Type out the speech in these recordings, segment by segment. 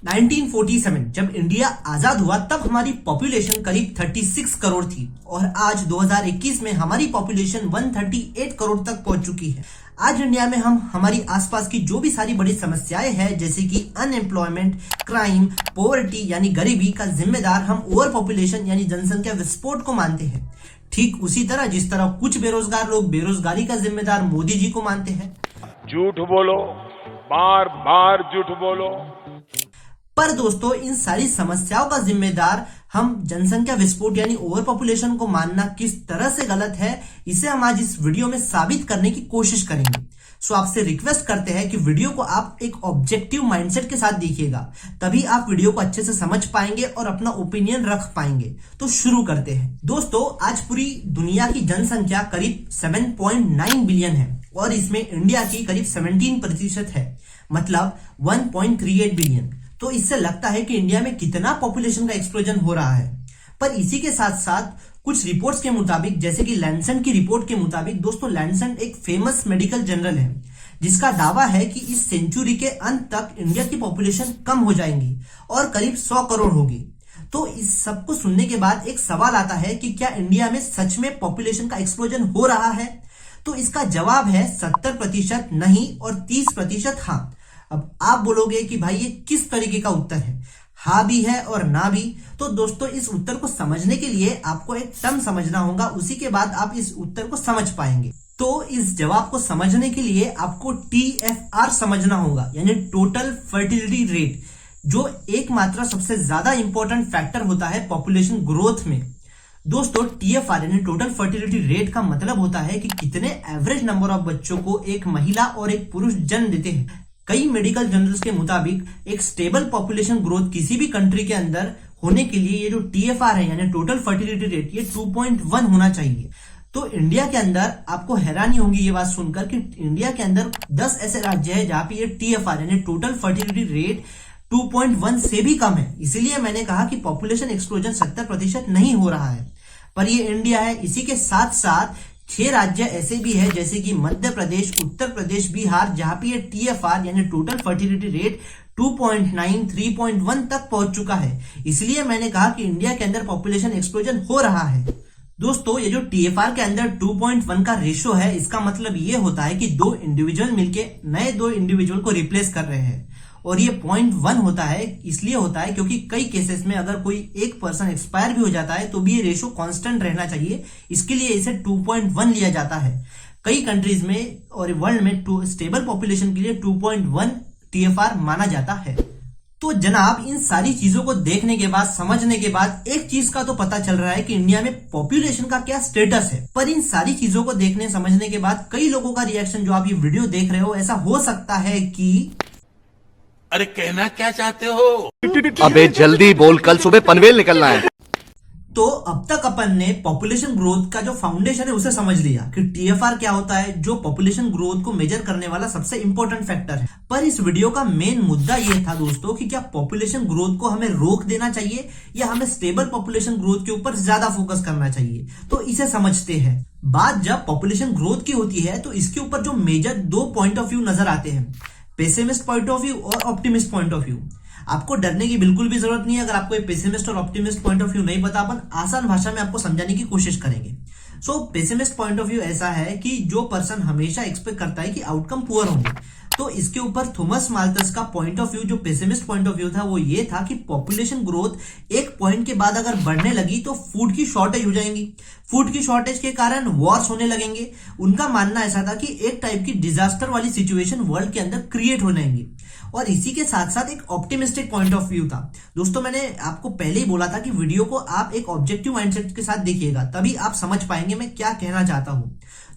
1947 जब इंडिया आजाद हुआ तब हमारी पॉपुलेशन करीब 36 करोड़ थी और आज 2021 में हमारी पॉपुलेशन 138 करोड़ तक पहुंच चुकी है। आज इंडिया में हम हमारी आसपास की जो भी सारी बड़ी समस्याएं हैं जैसे कि अनएम्प्लॉयमेंट, क्राइम, पॉवर्टी यानी गरीबी का जिम्मेदार हम ओवर पॉपुलेशन यानी जनसंख्या विस्फोट को मानते हैं। ठीक उसी तरह जिस तरह कुछ बेरोजगार लोग बेरोजगारी का जिम्मेदार मोदी जी को मानते हैं। झूठ बोलो, बार बार झूठ बोलो। पर दोस्तों इन सारी समस्याओं का जिम्मेदार हम जनसंख्या विस्फोट यानी ओवर पॉपुलेशन को मानना किस तरह से गलत है, इसे हम आज इस वीडियो में साबित करने की कोशिश करेंगे। सो आपसे रिक्वेस्ट करते हैं कि वीडियो को आप एक ऑब्जेक्टिव माइंडसेट के साथ देखिएगा, तभी आप वीडियो को अच्छे से समझ पाएंगे और अपना ओपिनियन रख पाएंगे। तो शुरू करते हैं। दोस्तों आज पूरी दुनिया की जनसंख्या करीब 7.9 बिलियन है और इसमें इंडिया की करीब 17% है, मतलब 1.38 बिलियन। तो इससे लगता है कि इंडिया में कितना पॉपुलेशन का एक्सप्लोजन हो रहा है। पर इसी के साथ साथ कुछ रिपोर्ट्स के मुताबिक, जैसे कि लैंसेट की रिपोर्ट के मुताबिक, दोस्तों लैंसेट एक फेमस मेडिकल जर्नल है जिसका दावा है कि इस सेंचुरी के अंत तक इंडिया की पॉपुलेशन कम हो जाएगी और करीब 100 करोड़ होगी। तो इस सब को सुनने के बाद एक सवाल आता है कि क्या इंडिया में सच में पॉपुलेशन का एक्सप्लोजन हो रहा है? तो इसका जवाब है 70% नहीं और 30% हाँ। अब आप बोलोगे कि भाई ये किस तरीके का उत्तर है, हाँ भी है और ना भी। तो दोस्तों इस उत्तर को समझने के लिए आपको एक टर्म समझना होगा, उसी के बाद आप इस उत्तर को समझ पाएंगे। तो इस जवाब को समझने के लिए आपको TFR समझना होगा, यानी टोटल फर्टिलिटी रेट, जो एकमात्र सबसे ज्यादा इंपॉर्टेंट फैक्टर होता है पॉपुलेशन ग्रोथ में। दोस्तों TFR यानी टोटल फर्टिलिटी रेट का मतलब होता है कि कितने एवरेज नंबर ऑफ बच्चों को एक महिला और एक पुरुष जन्म देते हैं। कई मेडिकल जर्नल्स के मुताबिक एक स्टेबल पॉपुलेशन ग्रोथ किसी भी कंट्री के अंदर होने के लिए ये जो TFR है यानी टोटल फर्टिलिटी रेट, ये 2.1 होना चाहिए। तो इंडिया के अंदर आपको हैरानी होगी ये बात सुनकर कि इंडिया के अंदर 10 ऐसे राज्य है जहां पे ये TFR यानी टोटल फर्टिलिटी रेट 2.1 से भी कम है। इसीलिए मैंने कहा कि पॉपुलेशन एक्सप्लोजन 70% नहीं हो रहा है, पर ये इंडिया है। इसी के साथ साथ 6 राज्य ऐसे भी है जैसे कि मध्य प्रदेश, उत्तर प्रदेश, बिहार, जहां पे ये TFR यानी टोटल फर्टिलिटी रेट 2.9, 3.1 तक पहुंच चुका है। इसलिए मैंने कहा कि इंडिया के अंदर पॉपुलेशन एक्सप्लोजन हो रहा है। दोस्तों ये जो TFR के अंदर 2.1 का रेशो है, इसका मतलब ये होता है कि 2 इंडिविजुअल मिलके नए 2 इंडिविजुअल को रिप्लेस कर रहे हैं। और ये 0.1 होता है, इसलिए होता है क्योंकि कई केसेस में अगर कोई एक पर्सन एक्सपायर भी हो जाता है तो भी ये रेशो कांस्टेंट रहना चाहिए, इसके लिए इसे 2.1 लिया जाता है। कई कंट्रीज में और वर्ल्ड में स्टेबल पॉपुलेशन के लिए 2.1 TFR माना जाता है। तो जनाब इन सारी चीजों को देखने के बाद, समझने के बाद एक चीज का तो पता चल रहा है कि इंडिया में पॉपुलेशन का क्या स्टेटस है। पर इन सारी चीजों को देखने समझने के बाद कई लोगों का रिएक्शन, जो आप ये वीडियो देख रहे हो, ऐसा हो सकता है कि अरे कहना क्या चाहते हो? अबे जल्दी बोल, कल सुबह पनवेल निकलना है। तो अब तक अपन ने पॉपुलेशन ग्रोथ का जो फाउंडेशन है उसे समझ लिया कि TFR क्या होता है, जो पॉपुलेशन ग्रोथ को मेजर करने वाला सबसे इंपॉर्टेंट फैक्टर है। पर इस वीडियो का मेन मुद्दा ये था दोस्तों कि क्या पॉपुलेशन ग्रोथ को हमें रोक देना चाहिए या हमें स्टेबल पॉपुलेशन ग्रोथ के ऊपर ज्यादा फोकस करना चाहिए। तो इसे समझते हैं। बात जब पॉपुलेशन ग्रोथ की होती है तो इसके ऊपर जो मेजर 2 पॉइंट ऑफ व्यू नजर आते हैं, पेसिमिस्ट पॉइंट ऑफ व्यू और ऑप्टिमिस्ट पॉइंट ऑफ व्यू। आपको डरने की बिल्कुल भी जरूरत नहीं है। अगर आपको ये पेसिमिस्ट और ऑप्टिमिस्ट पॉइंट ऑफ व्यू नहीं पता, अपन आसान भाषा में आपको समझाने की कोशिश करेंगे। सो पेसिमिस्ट पॉइंट ऑफ व्यू ऐसा है कि जो पर्सन हमेशा एक्सपेक्ट करता है कि आउटकम पुअर होंगे। तो इसके ऊपर थॉमस माल्थस का पॉइंट ऑफ व्यू, जो पेसिमिस्ट पॉइंट ऑफ व्यू था, वो ये था कि पॉपुलेशन ग्रोथ एक पॉइंट के बाद अगर बढ़ने लगी तो फूड की शॉर्टेज हो जाएंगी। फूड की शॉर्टेज के कारण वॉर्स होने लगेंगे। उनका मानना ऐसा था कि एक टाइप की डिजास्टर वाली सिचुएशन वर्ल्ड के अंदर क्रिएट हो जाएंगी। और इसी के साथ साथ एक ऑप्टिमिस्टिक पॉइंट ऑफ व्यू था। दोस्तों मैंने आपको पहले ही बोला था कि वीडियो को आप एक ऑब्जेक्टिव माइंडसेट के साथ देखिएगा, तभी आप समझ पाएंगे मैं क्या कहना चाहता हूं।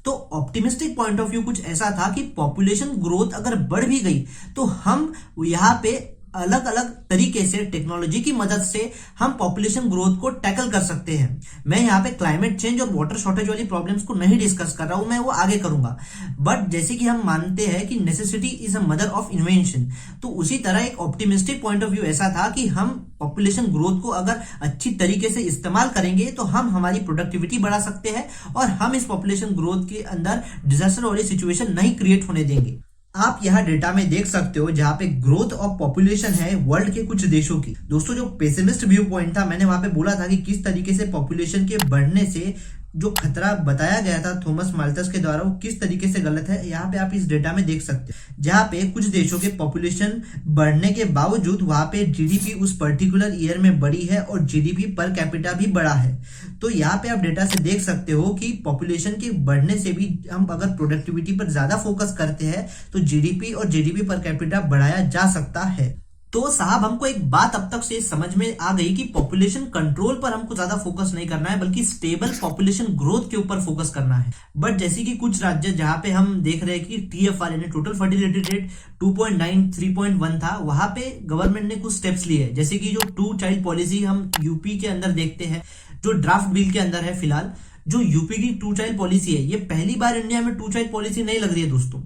तो ऑप्टिमिस्टिक पॉइंट ऑफ व्यू कुछ ऐसा था कि पॉपुलेशन ग्रोथ अगर बढ़ भी गई तो हम यहाँ पे अलग अलग तरीके से टेक्नोलॉजी की मदद से हम पॉपुलेशन ग्रोथ को टैकल कर सकते हैं। मैं यहाँ पे क्लाइमेट चेंज और वाटर शॉर्टेज वाली प्रॉब्लम्स को नहीं डिस्कस कर रहा हूं, मैं वो आगे करूंगा। बट जैसे कि हम मानते हैं कि necessity is a mother of invention, तो उसी तरह एक ऑप्टिमिस्टिक पॉइंट ऑफ व्यू ऐसा था कि हम पॉपुलेशन ग्रोथ को अगर अच्छी तरीके से इस्तेमाल करेंगे तो हम हमारी प्रोडक्टिविटी बढ़ा सकते हैं और हम इस पॉपुलेशन ग्रोथ के अंदर डिजास्टर वाली सिचुएशन नहीं क्रिएट होने देंगे। आप यहाँ डेटा में देख सकते हो जहाँ पे ग्रोथ ऑफ पॉपुलेशन है वर्ल्ड के कुछ देशों की। दोस्तों जो पेसिमिस्ट व्यू पॉइंट था, मैंने वहां पे बोला था कि किस तरीके से पॉपुलेशन के बढ़ने से जो खतरा बताया गया था थॉमस माल्थस के द्वारा वो किस तरीके से गलत है, यहाँ पे आप इस डेटा में देख सकते हैं। जहाँ पे कुछ देशों के पॉपुलेशन बढ़ने के बावजूद वहां पे जीडीपी उस पर्टिकुलर ईयर में बढ़ी है और जीडीपी पर कैपिटा भी बढ़ा है। तो यहाँ पे आप डेटा से देख सकते हो कि पॉपुलेशन के बढ़ने से भी हम अगर प्रोडक्टिविटी पर ज्यादा फोकस करते हैं तो जीडीपी और जीडीपी पर कैपिटा बढ़ाया जा सकता है। तो साहब हमको एक बात अब तक से समझ में आ गई कि पॉपुलेशन कंट्रोल पर हमको ज्यादा फोकस नहीं करना है बल्कि स्टेबल पॉपुलेशन ग्रोथ के ऊपर फोकस करना है। बट जैसे कि कुछ राज्य जहां पे हम देख रहे हैं कि TFR यानी टोटल फर्टिलिटी रेट 2.9 3.1 था, वहां पे गवर्नमेंट ने कुछ स्टेप्स लिए, जैसे कि जो 2 चाइल्ड पॉलिसी हम यूपी के अंदर देखते हैं, जो ड्राफ्ट बिल के अंदर है फिलहाल। जो यूपी की 2 चाइल्ड पॉलिसी है, ये पहली बार इंडिया में 2 चाइल्ड पॉलिसी नहीं लग रही है दोस्तों।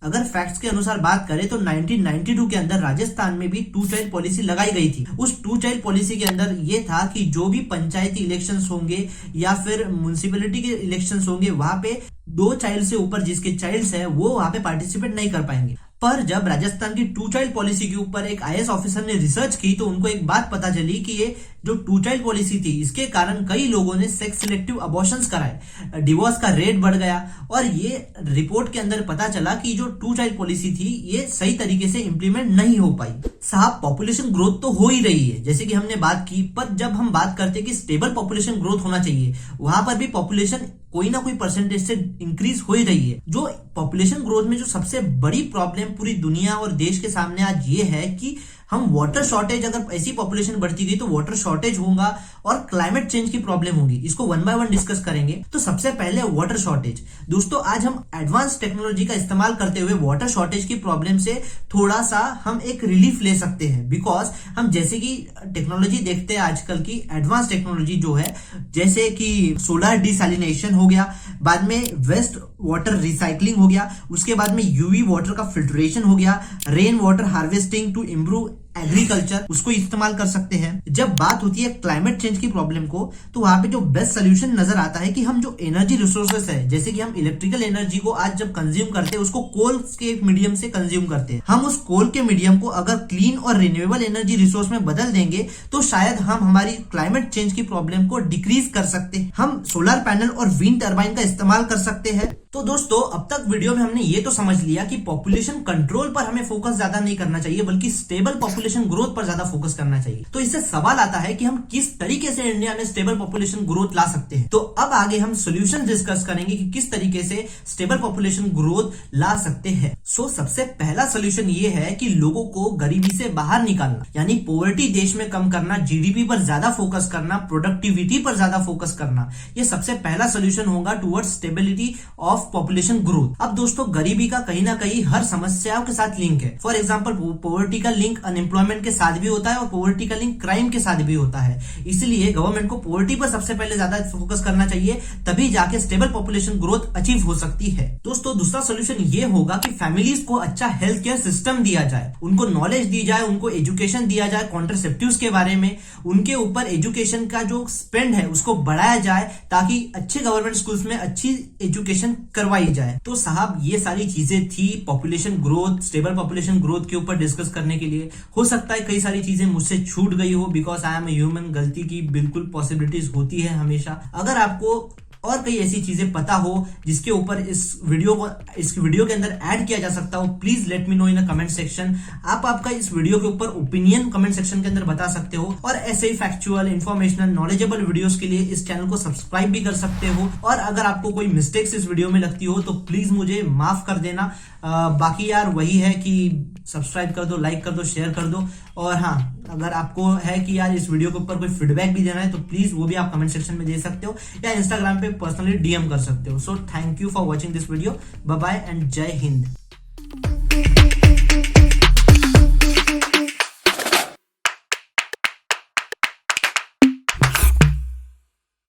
अगर फैक्ट्स के अनुसार बात करें तो 1992 के अंदर राजस्थान में भी 2 चाइल्ड पॉलिसी लगाई गई थी। उस 2 चाइल्ड पॉलिसी के अंदर ये था कि जो भी पंचायती इलेक्शंस होंगे या फिर म्युनिसिपैलिटी के इलेक्शंस होंगे, वहां पे 2 चाइल्ड से ऊपर जिसके चाइल्ड्स है वो वहां पे पार्टिसिपेट नहीं कर पाएंगे। पर जब राजस्थान की 2 चाइल्ड पॉलिसी के ऊपर एक IAS ऑफिसर ने रिसर्च की तो उनको एक बात पता चली कि ये जो 2 चाइल्ड पॉलिसी थी इसके कारण कई लोगों ने सेक्स सिलेक्टिव अबॉर्शंस कराए, डिवोर्स का रेट बढ़ गया। और ये रिपोर्ट के अंदर पता चला कि जो 2 चाइल्ड पॉलिसी थी ये सही तरीके से इंप्लीमेंट नहीं हो पाई। साहब पॉपुलेशन ग्रोथ तो हो ही रही है जैसे कि हमने बात की, पर जब हम बात करते हैं कि स्टेबल पॉपुलेशन ग्रोथ होना चाहिए, वहां पर भी पॉपुलेशन कोई ना कोई परसेंटेज से इंक्रीज हो ही रही है। जो पॉपुलेशन ग्रोथ में जो सबसे बड़ी प्रॉब्लम पूरी दुनिया और देश के सामने आज ये है कि हम वाटर शॉर्टेज, अगर ऐसी पॉपुलेशन बढ़ती गई तो वाटर शॉर्टेज होगा और क्लाइमेट चेंज की प्रॉब्लम होगी। इसको 1 बाय 1 डिस्कस करेंगे। तो सबसे पहले वाटर शॉर्टेज। दोस्तों आज हम एडवांस टेक्नोलॉजी का इस्तेमाल करते हुए वाटर शॉर्टेज की प्रॉब्लम से थोड़ा सा हम एक रिलीफ ले सकते हैं, बिकॉज हम जैसे कि टेक्नोलॉजी देखते हैं आजकल की एडवांस टेक्नोलॉजी जो है, जैसे कि सोलर डिसैलिनेशन हो गया, बाद में वेस्ट वाटर रिसाइकलिंग हो गया, उसके बाद में यूवी वाटर का फिल्ट्रेशन हो गया, rain water harvesting to improve agriculture, उसको इस्तेमाल कर सकते हैं। जब बात होती है क्लाइमेट चेंज की प्रॉब्लम को, तो वहां पे जो बेस्ट सोल्यूशन नजर आता है कि हम जो एनर्जी रिसोर्सेस है, जैसे कि हम इलेक्ट्रिकल एनर्जी को आज जब कंज्यूम करते हैं उसको कोल के मीडियम से कंज्यूम करते हैं। हम उस कोल के मीडियम को अगर क्लीन और रिन्यूएबल एनर्जी रिसोर्स में बदल देंगे तो शायद हम हमारी क्लाइमेट चेंज की प्रॉब्लम को डिक्रीज कर सकते हैं। हम सोलर पैनल और विंड टर्बाइन का इस्तेमाल कर सकते हैं। तो दोस्तों अब तक वीडियो में हमने ये तो समझ लिया कि पॉपुलेशन कंट्रोल पर हमें फोकस ज्यादा नहीं करना चाहिए बल्कि स्टेबल पॉपुलेशन ग्रोथ पर ज्यादा फोकस करना चाहिए। तो इससे सवाल आता है कि हम किस तरीके से इंडिया में स्टेबल पॉपुलेशन ग्रोथ ला सकते हैं। तो अब आगे हम सॉल्यूशन डिस्कस करेंगे कि किस तरीके से स्टेबल पॉपुलेशन ग्रोथ ला सकते हैं। सो सबसे पहला सॉल्यूशन ये है कि लोगों को गरीबी से बाहर निकालना, यानी पॉवर्टी देश में कम करना, जीडीपी पर ज्यादा फोकस करना, प्रोडक्टिविटी पर ज्यादा फोकस करना, ये सबसे पहला सॉल्यूशन होगा towards stability of population growth. अब दोस्तों गरीबी का कहीं ना कहीं हर समस्याओं के साथ लिंक है। फॉर एग्जांपल पॉवर्टी का लिंक अनएम्प्लॉयमेंट के साथ भी होता है और पॉवर्टी का लिंक क्राइम के साथ भी होता है। इसलिए गवर्नमेंट को पॉवर्टी पर सबसे पहले ज्यादा फोकस करना चाहिए, तभी जाके स्टेबल पॉपुलेशन ग्रोथ अचीव हो सकती है। दोस्तों दूसरा सोल्यूशन ये होगा कि फैमिलीज को अच्छा हेल्थ केयर सिस्टम दिया जाए, उनको नॉलेज दी जाए, उनको एजुकेशन दिया जाए कॉन्ट्रासेप्टिव्स के बारे में, उनके ऊपर एजुकेशन का जो स्पेंड है उसको बढ़ाया जाए ताकि अच्छे गवर्नमेंट स्कूल्स में अच्छी एजुकेशन करवाई जाए। तो साहब ये सारी चीजें थी population growth, stable population growth के ऊपर डिस्कस करने के लिए। हो सकता है कई सारी चीजें मुझसे छूट गई हो, because I am a human, गलती की बिल्कुल पॉसिबिलिटीज होती है हमेशा। अगर आपको और कई ऐसी चीजें पता हो जिसके ऊपर इस वीडियो के अंदर ऐड किया जा सकता हो, please let me know in a comment section. आप आपका इस वीडियो के ऊपर ओपिनियन कमेंट सेक्शन के अंदर बता सकते हो। और ऐसे ही फैक्चुअल, इंफॉर्मेशनल, नॉलेजेबल वीडियोस के लिए इस चैनल को सब्सक्राइब भी कर सकते हो। और अगर आपको कोई मिस्टेक्स इस वीडियो में लगती हो तो प्लीज मुझे माफ कर देना। बाकी यार वही है कि सब्सक्राइब कर दो, लाइक कर दो, शेयर कर दो। और हाँ, अगर आपको है कि यार इस वीडियो के ऊपर कोई फीडबैक भी देना है तो प्लीज वो भी आप कमेंट सेक्शन में दे सकते हो या इंस्टाग्राम पे पर्सनली डीएम कर सकते हो। So thank you for watching this video. Bye bye and Jai Hind.